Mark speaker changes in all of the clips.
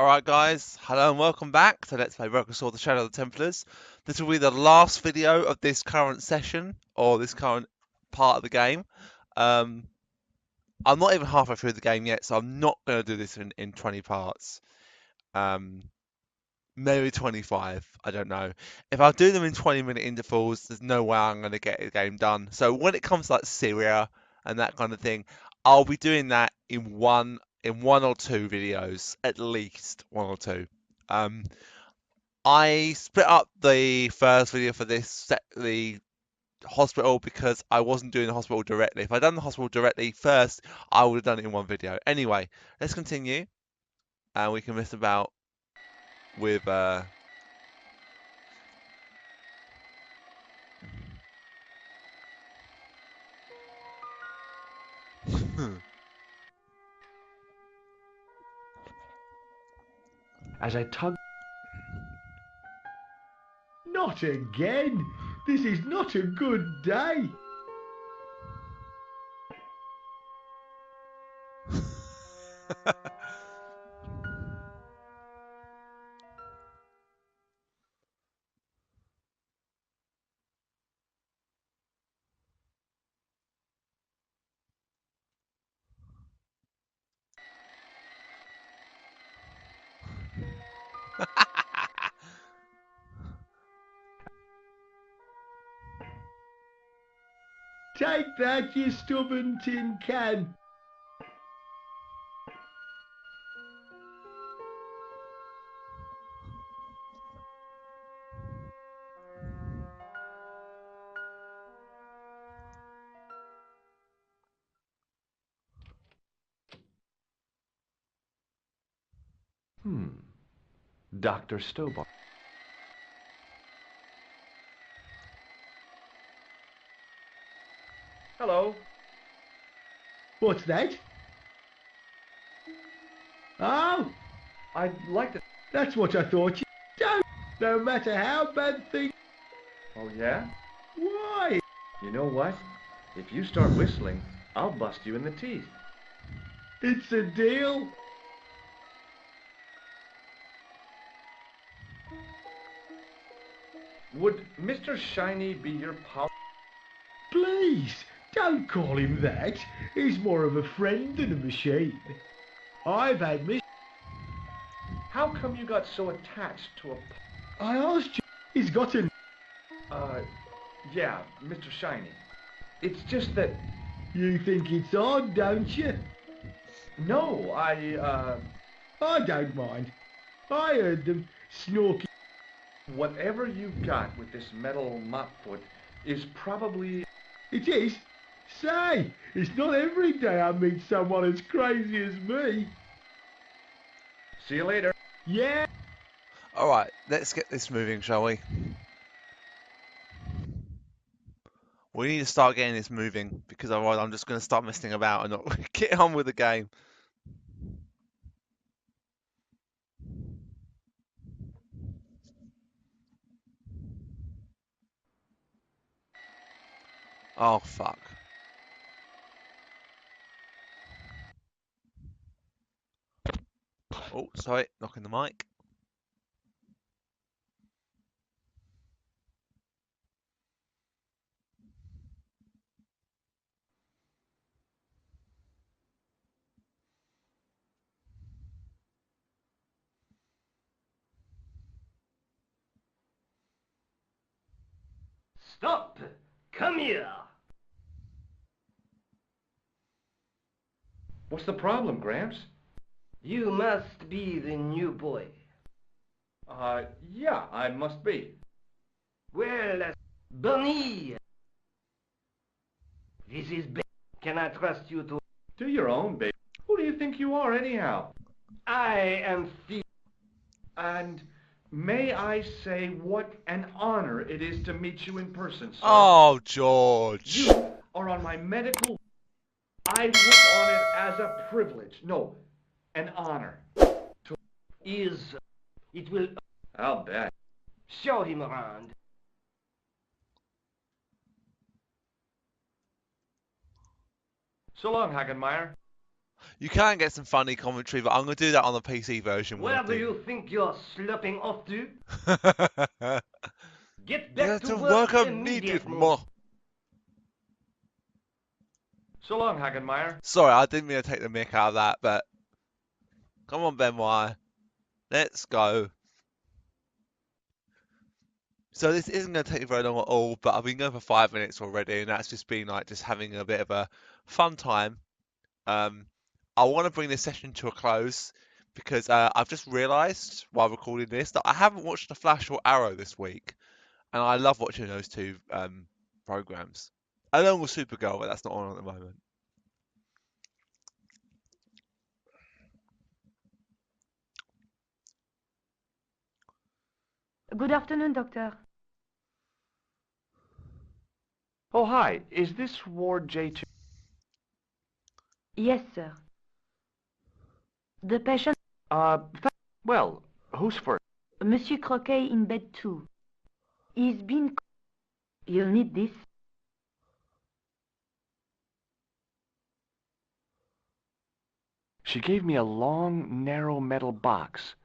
Speaker 1: Alright guys, hello and welcome back to Let's Play Rock'n'Saw the Shadow of the Templars. This will be the last video of this current session, or this current part of the game. I'm not even halfway through the game yet, so I'm not going to do this in 20 parts. Maybe 25, I don't know. If I do them in 20-minute intervals, there's no way I'm going to get the game done. So when it comes to like Syria and that kind of thing, I'll be doing that in one or two videos, at least one or two. I split up the first video for the hospital because I wasn't doing the hospital directly. If I'd done the hospital directly first, I would have done it in one video. Anyway, let's continue, and we can mess about with
Speaker 2: As I tug. Not again! This is not a good day! Take that, you stubborn tin can! Dr. Stobbart.
Speaker 3: Hello.
Speaker 2: What's that? Oh!
Speaker 3: I'd like to...
Speaker 2: That's what I thought you don't! No matter how bad things...
Speaker 3: Oh, yeah?
Speaker 2: Why?
Speaker 3: You know what? If you start whistling, I'll bust you in the teeth.
Speaker 2: It's a deal!
Speaker 3: Would Mr. Shiny be your pal?
Speaker 2: Please, don't call him that. He's more of a friend than a machine. I've had
Speaker 3: How come you got so attached to a...
Speaker 2: I asked you. He's got a...
Speaker 3: Yeah, Mr. Shiny. It's just that...
Speaker 2: You think it's odd, don't you?
Speaker 3: No,
Speaker 2: I don't mind. I heard them snorking.
Speaker 3: Whatever you've got with this metal mop foot is probably...
Speaker 2: It is? Say, it's not every day I meet someone as crazy as me.
Speaker 3: See you later.
Speaker 2: Yeah.
Speaker 1: Alright, let's get this moving, shall we? We need to start getting this moving, because otherwise I'm just going to start messing about and not get on with the game. Oh, fuck. Oh, sorry, knocking the mic.
Speaker 4: Stop! Come here!
Speaker 3: What's the problem, Gramps?
Speaker 4: You must be the new boy.
Speaker 3: Yeah, I must be.
Speaker 4: Well, Bunny! This is Ben. Can I trust you to...
Speaker 3: Do your own, baby. Who do you think you are, anyhow?
Speaker 4: I am Phil.
Speaker 3: And may I say what an honor it is to meet you in person, sir.
Speaker 1: Oh, George.
Speaker 3: You are on my medical... I look on it as a privilege. No, an honor.
Speaker 4: It will...
Speaker 3: I'll bet.
Speaker 4: Show him around.
Speaker 3: So long, Hagenmeyer.
Speaker 1: You can get some funny commentary, but I'm going to do that on the PC version.
Speaker 4: Where do you think you're sloping off to? Get
Speaker 1: Yeah,
Speaker 4: back to
Speaker 1: to
Speaker 4: work
Speaker 1: work immediate,
Speaker 4: immediately.
Speaker 1: more.
Speaker 3: So long, Hagenmeyer.
Speaker 1: Sorry, I didn't mean to take the mick out of that, but come on, Benoit. Let's go. So this isn't going to take very long at all, but I've been going for 5 minutes already, and that's just been like just having a bit of a fun time. I want to bring this session to a close because I've just realised while recording this that I haven't watched The Flash or Arrow this week, and I love watching those two programs, along with Supergirl, but that's not on at the moment.
Speaker 5: Good afternoon, Doctor.
Speaker 3: Oh, hi. Is this Ward J2?
Speaker 5: Yes, sir. The patient,
Speaker 3: Well, who's first?
Speaker 5: Monsieur Croquet in bed too. He's been... You'll need this.
Speaker 3: She gave me a long, narrow metal box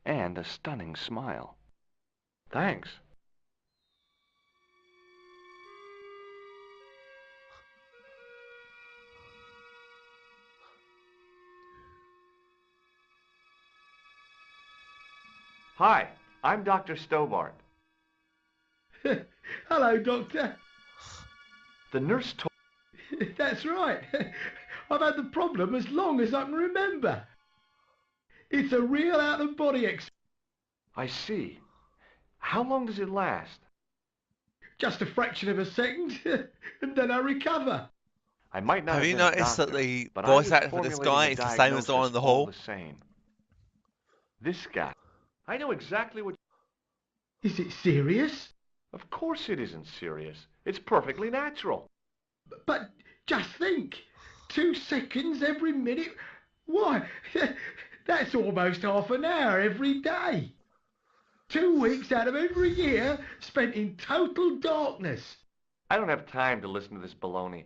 Speaker 3: and a stunning smile. Thanks. Hi, I'm Dr. Stobbart.
Speaker 2: Hello, Doctor.
Speaker 3: The nurse told...
Speaker 2: That's right. I've had the problem as long as I can remember. It's a real out-of-body experience.
Speaker 3: I see. How long does it last?
Speaker 2: Just a fraction of a second, and then I recover.
Speaker 3: I might not
Speaker 1: Have
Speaker 3: have
Speaker 1: you
Speaker 3: been a
Speaker 1: noticed that
Speaker 3: doctor,
Speaker 1: the
Speaker 3: but I
Speaker 1: voice
Speaker 3: was
Speaker 1: actor for this guy is
Speaker 3: formulating
Speaker 1: the same as the one in the
Speaker 3: diagnosis all
Speaker 1: hall?
Speaker 3: the same. This guy. I know exactly what...
Speaker 2: Is it serious?
Speaker 3: Of course it isn't serious. It's perfectly natural.
Speaker 2: But just think, 2 seconds every minute. Why, that's almost half an hour every day. 2 weeks out of every year spent in total darkness.
Speaker 3: I don't have time to listen to this baloney.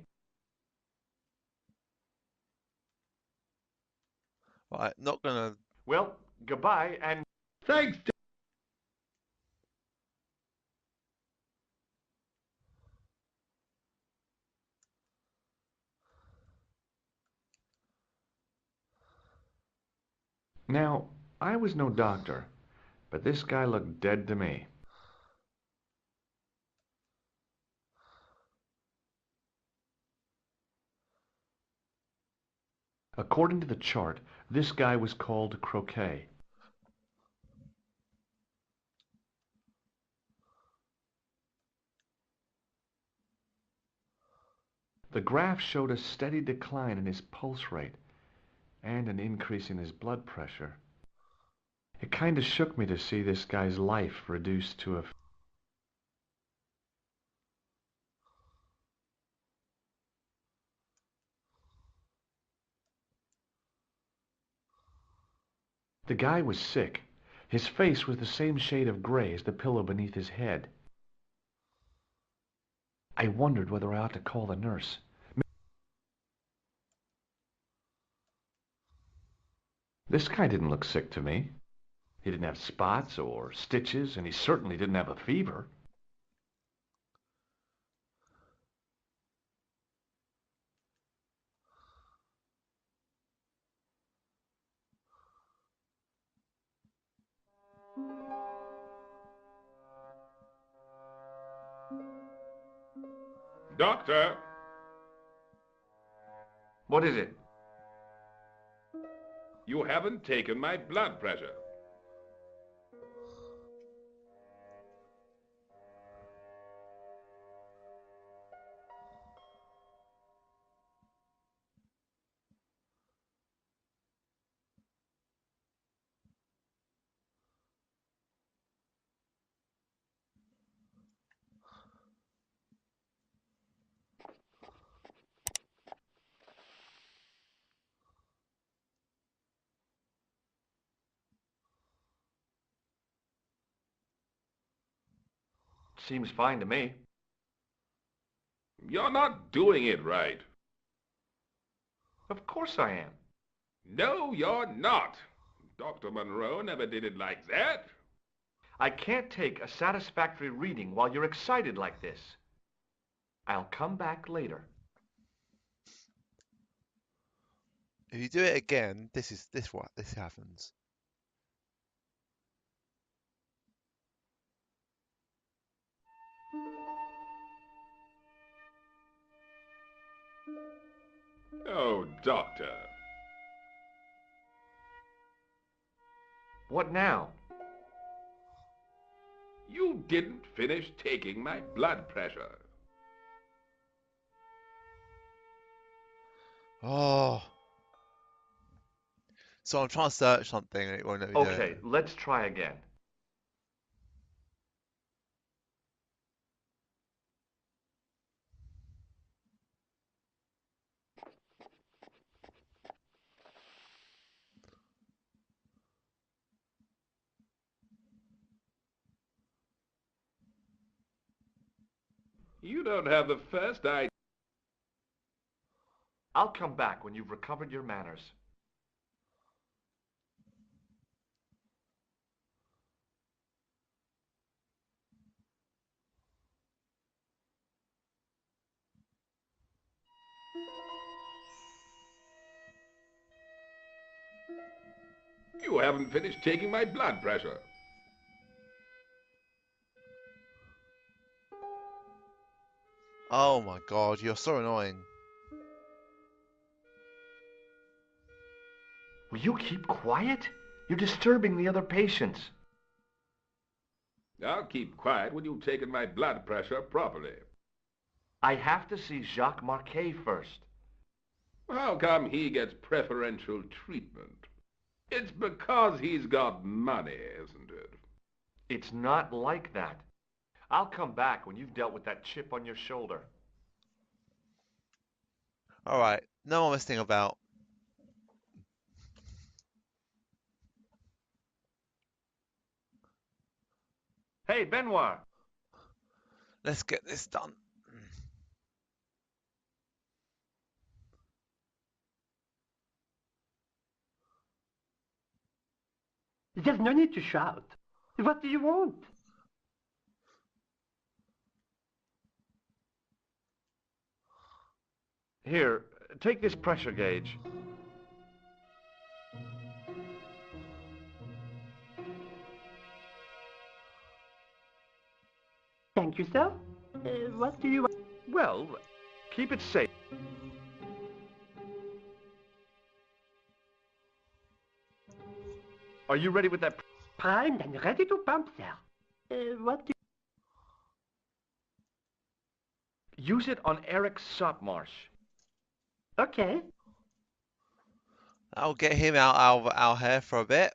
Speaker 1: Right, not gonna.
Speaker 3: Well, goodbye, and...
Speaker 2: Thanks.
Speaker 3: Now, I was no doctor, but this guy looked dead to me. According to the chart, this guy was called Croquet. The graph showed a steady decline in his pulse rate and an increase in his blood pressure. It kind of shook me to see this guy's life reduced to a... The guy was sick. His face was the same shade of gray as the pillow beneath his head. I wondered whether I ought to call the nurse. This guy didn't look sick to me. He didn't have spots or stitches, and he certainly didn't have a fever.
Speaker 6: Doctor,
Speaker 3: What is it?
Speaker 6: you haven't taken my blood pressure.
Speaker 3: Seems fine to me.
Speaker 6: You're not doing it right.
Speaker 3: Of course I am.
Speaker 6: No, you're not. Dr. Monroe never did it like that.
Speaker 3: I can't take a satisfactory reading while you're excited like this. I'll come back later.
Speaker 1: If you do it again, this happens.
Speaker 6: Oh, Doctor.
Speaker 3: What now?
Speaker 6: You didn't finish taking my blood pressure.
Speaker 1: Oh. So I'm trying to search something and it won't let me do
Speaker 3: Okay,
Speaker 1: it.
Speaker 3: let's try again.
Speaker 6: You don't have the first idea.
Speaker 3: I'll come back when you've recovered your manners.
Speaker 6: You haven't finished taking my blood pressure.
Speaker 1: Oh my god, you're so annoying.
Speaker 3: Will you keep quiet? You're disturbing the other patients.
Speaker 6: I'll keep quiet when you've taken my blood pressure properly.
Speaker 3: I have to see Jacques Marquet first.
Speaker 6: How come he gets preferential treatment? It's because he's got money, isn't it?
Speaker 3: It's not like that. I'll come back when you've dealt with that chip on your shoulder.
Speaker 1: Alright, no more messing about.
Speaker 3: Hey, Benoit!
Speaker 1: Let's get this done.
Speaker 7: There's no need to shout. What do you want?
Speaker 3: Here, take this pressure gauge.
Speaker 7: Thank you, sir. What do you want?
Speaker 3: Well, keep it safe. Are you ready with that?
Speaker 7: Primed and ready to pump, sir. What do
Speaker 3: Use it on Eric Sopmarsh.
Speaker 7: Okay.
Speaker 1: I'll get him out of our hair for a bit.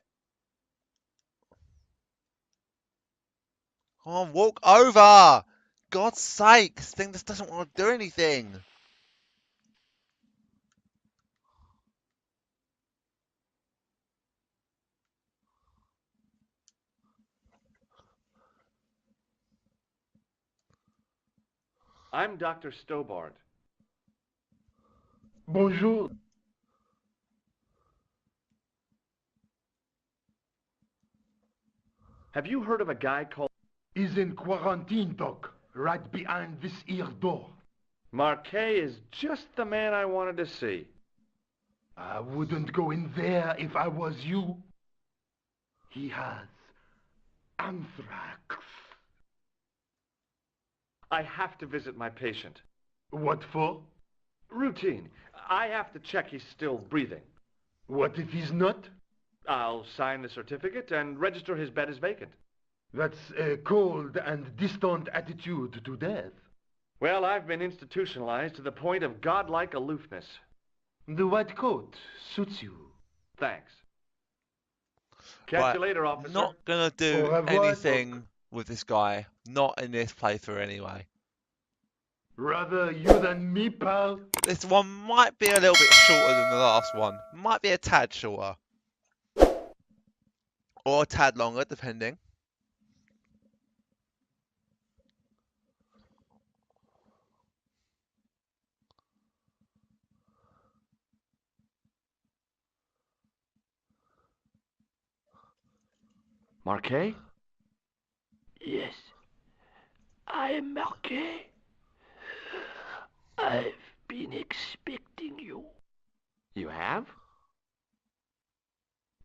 Speaker 1: Come on, walk over! God's sake, this thing just doesn't want to do anything.
Speaker 3: I'm Dr. Stobbart.
Speaker 2: Bonjour.
Speaker 3: Have you heard of a guy called
Speaker 2: He's in quarantine, Doc, right behind this here door.
Speaker 3: Marquet? Is just the man I wanted to see.
Speaker 2: I wouldn't go in there if I was you. He has anthrax.
Speaker 3: I have to visit my patient.
Speaker 2: What for?
Speaker 3: Routine. I have to check he's still breathing.
Speaker 2: What if he's not?
Speaker 3: I'll sign the certificate and register his bed as vacant.
Speaker 2: That's a cold and distant attitude to death.
Speaker 3: Well, I've been institutionalized to the point of godlike aloofness.
Speaker 2: The white coat suits you.
Speaker 3: Thanks. Catch
Speaker 1: Right,
Speaker 3: you later, officer.
Speaker 1: Not gonna do
Speaker 2: Au revoir,
Speaker 1: anything with this guy. Not in this playthrough anyway.
Speaker 2: Rather you than me, pal.
Speaker 1: This one might be a little bit shorter than the last one. Might be a tad shorter. Or a tad longer, depending.
Speaker 3: Marquet?
Speaker 8: Yes, I am Marquet. I've been expecting you.
Speaker 3: You have?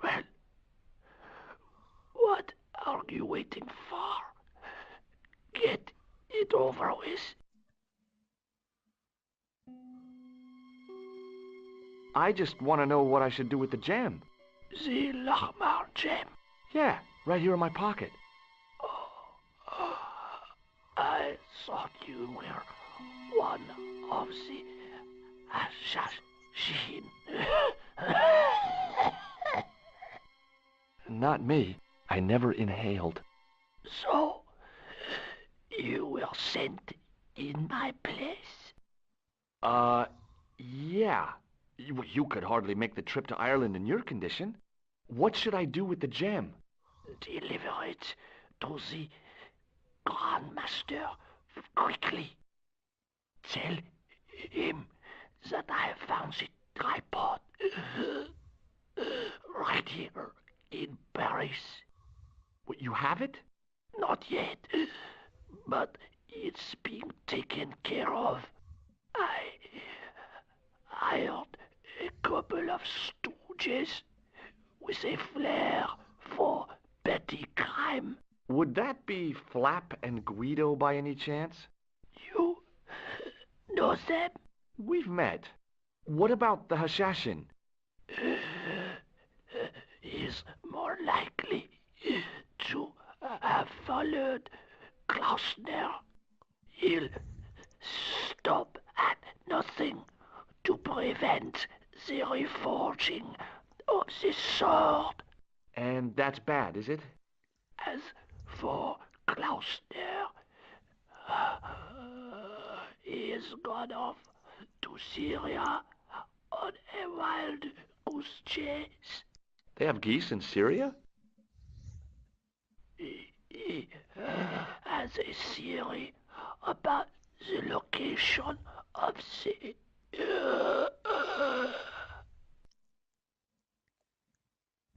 Speaker 8: Well, what are you waiting for? Get it over with.
Speaker 3: I just want to know what I should do with the gem.
Speaker 8: The Lahmar gem.
Speaker 3: Yeah, right here in my pocket.
Speaker 8: I thought you were one of the assassin.
Speaker 3: Not me. I never inhaled.
Speaker 8: So, you were sent in my place?
Speaker 3: Yeah. You could hardly make the trip to Ireland in your condition. What should I do with the gem?
Speaker 8: Deliver it to the Grand Master quickly. Tell him that I found the tripod right here in Paris.
Speaker 3: What, you have it?
Speaker 8: Not yet, but it's being taken care of. I hired a couple of stooges with a flair for petty crime.
Speaker 3: Would that be Flap and Guido by any chance?
Speaker 8: You know them?
Speaker 3: We've met. What about the Hashashin?
Speaker 8: Is more likely to have followed Klausner. He'll stop at nothing to prevent the reforging of the sword.
Speaker 3: And that's bad, is it?
Speaker 8: As for Klausner, he has gone off to Syria on a wild goose chase.
Speaker 3: They have geese in Syria?
Speaker 8: He has a theory about the location of the...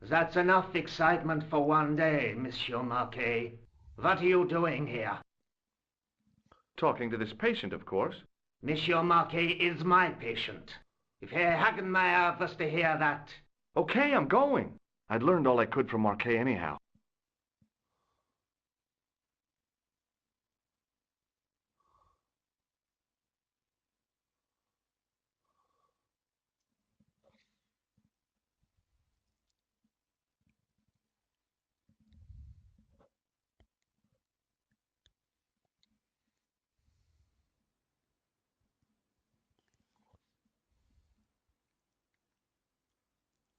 Speaker 4: That's enough excitement for one day, Monsieur Marquet. What are you doing here?
Speaker 3: Talking to this patient, of course.
Speaker 4: Monsieur Marquet is my patient. If Herr Hagenmeyer was to hear that...
Speaker 3: Okay, I'm going. I'd learned all I could from Marquet anyhow.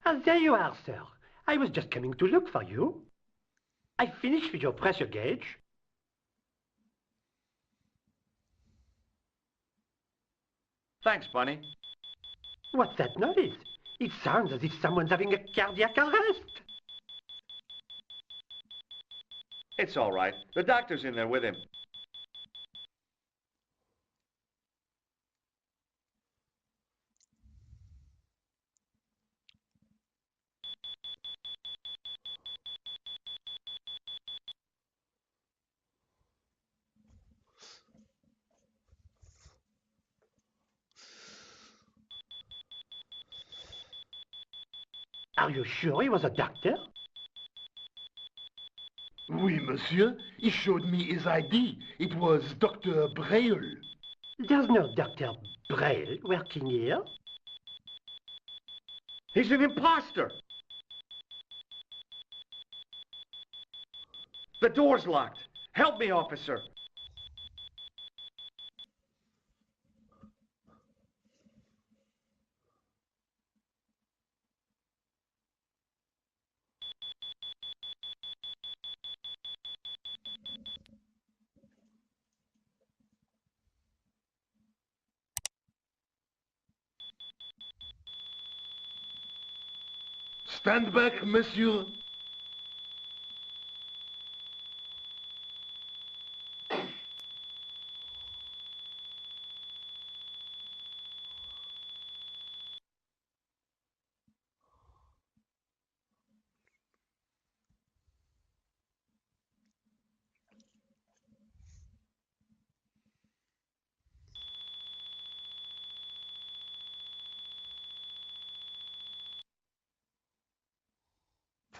Speaker 7: Ah, there you are, sir. I was just coming to look for you. I finished with your pressure gauge.
Speaker 3: Thanks, Bunny.
Speaker 7: What's that noise? It sounds as if someone's having a cardiac arrest.
Speaker 3: It's all right. The doctor's in there with him.
Speaker 7: Are you sure he was a doctor?
Speaker 2: Oui, monsieur. He showed me his ID. It was Dr. Braille.
Speaker 7: There's no Dr. Braille working here.
Speaker 3: He's an imposter! The door's locked. Help me, officer.
Speaker 2: Stand back, monsieur.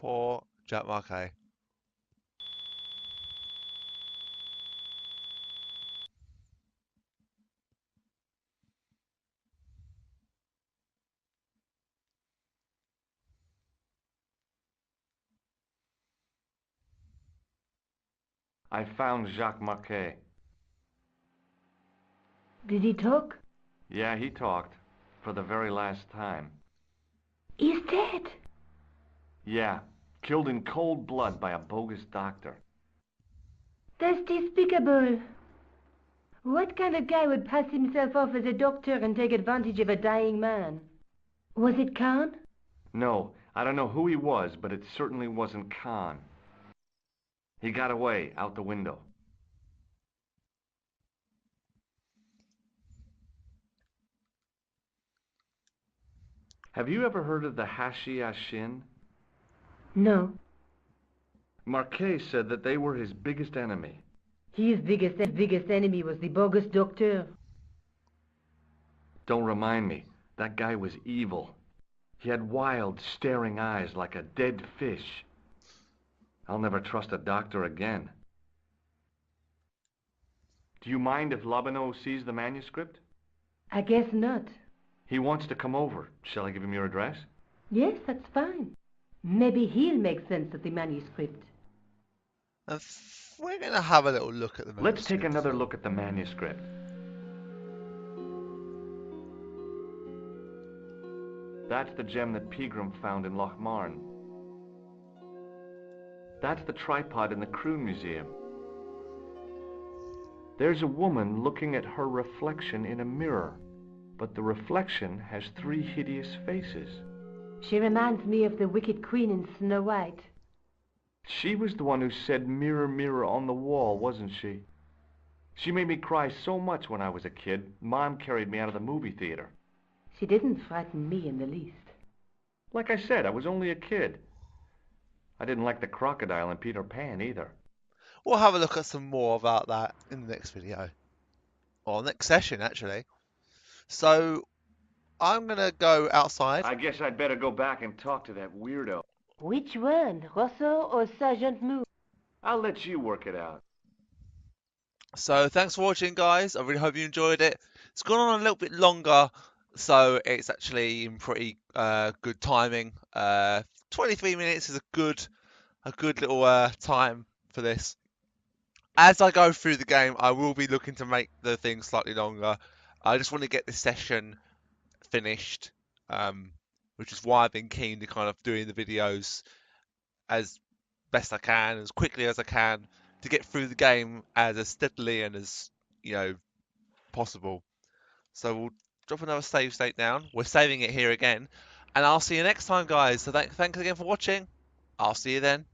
Speaker 1: Poor Jack Marquet.
Speaker 3: I found Jacques Marquet.
Speaker 5: Did he talk?
Speaker 3: Yeah, he talked. For the very last time.
Speaker 5: He's dead.
Speaker 3: Yeah, killed in cold blood by a bogus doctor.
Speaker 5: That's despicable. What kind of guy would pass himself off as a doctor and take advantage of a dying man? Was it Khan?
Speaker 3: No, I don't know who he was, but it certainly wasn't Khan. He got away, out the window. Have you ever heard of the Hashi Ashin?
Speaker 5: No.
Speaker 3: Marquet said that they were his biggest enemy.
Speaker 5: His biggest enemy was the bogus doctor.
Speaker 3: Don't remind me. That guy was evil. He had wild, staring eyes like a dead fish. I'll never trust a doctor again. Do you mind if Lobineau sees the manuscript?
Speaker 5: I guess not.
Speaker 3: He wants to come over. Shall I give him your address?
Speaker 5: Yes, that's fine. Maybe he'll make sense of the manuscript.
Speaker 1: And we're going to have a little look at the manuscript.
Speaker 3: Let's take another look at the manuscript. That's the gem that Pegram found in Lochmarn. That's the tripod in the Croon Museum. There's a woman looking at her reflection in a mirror, but the reflection has 3 hideous faces.
Speaker 5: She reminds me of the Wicked Queen in Snow White.
Speaker 3: She was the one who said, "Mirror, mirror on the wall," wasn't she? She made me cry so much when I was a kid, Mom carried me out of the movie theater.
Speaker 5: She didn't frighten me in the least.
Speaker 3: Like I said, I was only a kid. I didn't like the crocodile in Peter Pan either.
Speaker 1: We'll have a look at some more about that in the next video. Or next session, actually. So, I'm going to go outside.
Speaker 3: I guess I'd better go back and talk to that weirdo.
Speaker 5: Which one, Rosso or Sergeant Moo?
Speaker 3: I'll let you work it out.
Speaker 1: So, thanks for watching, guys. I really hope you enjoyed it. It's gone on a little bit longer, so it's actually in pretty good timing. 23 minutes is a good little time for this. As I go through the game, I will be looking to make the thing slightly longer. I just want to get this session finished, which is why I've been keen to kind of doing the videos as best I can, as quickly as I can, to get through the game as steadily and as possible. So we'll drop another save state down. We're saving it here again, and I'll see you next time, guys. So thanks again for watching. I'll see you then.